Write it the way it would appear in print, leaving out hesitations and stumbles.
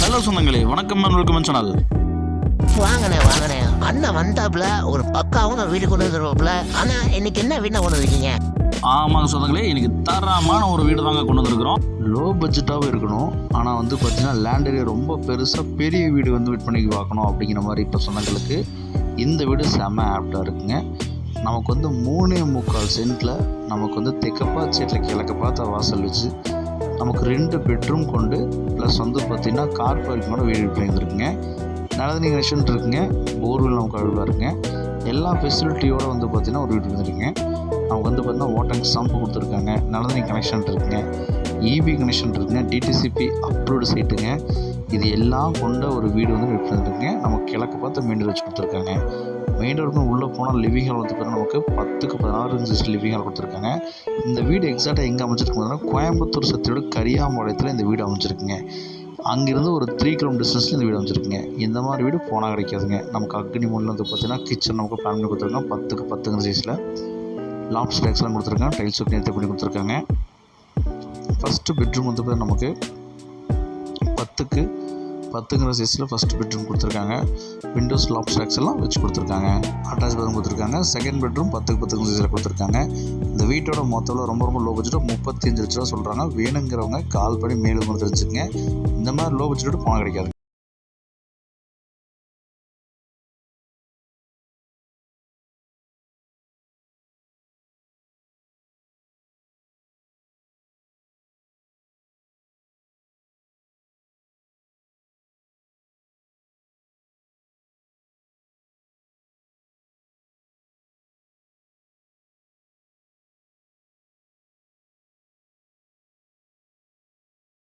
Hello சொந்தங்களே, வணக்கம் and welcome channel. வாங்கண்ணே அண்ணன் வந்தாப்புல ஒரு பக்காவும் வீடு கொண்டு வந்துருவாப்புல. ஆனா இன்னைக்கு என்ன வீடு கொண்டு வந்திருக்கீங்க? ஆமாங்க சொந்தங்களே, இன்னைக்கு தரமான ஒரு வீடு தாங்க கொண்டு வந்திருக்கிறோம். லோ பட்ஜெட்டாகவும் இருக்கணும், ஆனால் பார்த்தீங்கன்னா லேண்ட் ஏரியா ரொம்ப பெருசாக பெரிய வீடு வெயிட் பண்ணி பார்க்கணும் அப்படிங்கிற மாதிரி இப்போ சொந்தங்களுக்கு இந்த வீடு செம்ம ஆப்டாக இருக்குங்க. நமக்கு 3.25 சென்ட்டில் நமக்கு தெற்கப்பா சைட்டில் கிழக்க பார்த்த வாசல் வச்சு நமக்கு 2 பெட்ரூம் கொண்டு ப்ளஸ் பார்த்திங்கன்னா கார் பார்க்கிங்கோட வீடு பண்ணியிருந்துருக்குங்க. நல்லதண்ணி கனெக்ஷன் இருக்குங்க, போர்வெல் நமக்கு அவைலபிளாக இருக்குங்க. எல்லா ஃபெசிலிட்டியோடு பார்த்திங்கன்னா ஒரு வீடு வந்துருக்குங்க. நமக்கு பார்த்திங்கன்னா வாட்டர் சம்பு கொடுத்துருக்காங்க, நல்லதண்ணி கனெக்ஷன் இருக்குங்க, இபி கனெக்ஷன் இருக்குங்க, டிடிசிபி அப்ரூவ்டு சைட்டுங்க. இது எல்லாம் கொண்ட ஒரு வீடு வெயிட் பண்ணியிருக்குங்க. நமக்கு கிழக்கு பார்த்து மெயின் டோர் வச்சு கொடுத்துருக்காங்க. மெயின் டோருக்கு உள்ளே போனால் லிவிங் ஹால் நமக்கு 10க்கு 16 இன்ச் லிவிங் ஹால் கொடுத்துருக்காங்க. இந்த வீடு எக்ஸாக்டாக எங்கே அமைச்சிருக்குன்னா கோயம்புத்தூர் சத்தியோட கரியாம்பாளையத்தில் இந்த வீடு அமைச்சிருக்குங்க. அங்கேருந்து ஒரு 3 கிலோமீட்டர் டிஸ்டன்ஸில் இந்த வீடு அமைச்சிருக்குங்க. இந்த மாதிரி வீடு போனால் கிடைக்காதுங்க. நமக்கு அக்னி மூலில் பார்த்திங்கன்னா கிச்சன் நமக்கு பிளான் பண்ணி கொடுத்துருக்காங்க. 10க்கு 10 சைஸில் லாப்ஸ் டேக்ஸ்லாம் கொடுத்துருக்காங்க. டைல்ஸ் ஒர்க் நேற்று பண்ணி கொடுத்துருக்காங்க. ஃபஸ்ட்டு பெட்ரூம் நமக்கு 10க்கு 10 சைஸில் ஃபஸ்ட் பெட்ரூம் கொடுத்துருக்காங்க. விண்டோஸ் லாப்ஸ் டேக்ஸ் எல்லாம் வச்சு கொடுத்துருக்காங்க. அட்டாச் பாத்ரூம் கொடுத்துருக்காங்க. செகண்ட் பெட்ரூம் 10க்கு 10 சைஸில் கொடுத்துருக்காங்க. இந்த வீட்டோட மொத்தம் ரொம்ப லோ பட்ஜெட்டாக 35 லட்ச ரூபா சொல்கிறாங்க. வேணுங்கிறவங்க கால் பண்ணி மேலும் தெரிஞ்சுக்கங்க. இந்த மாதிரி லோ பட்ஜெட்டோட பணம் கிடைக்காது.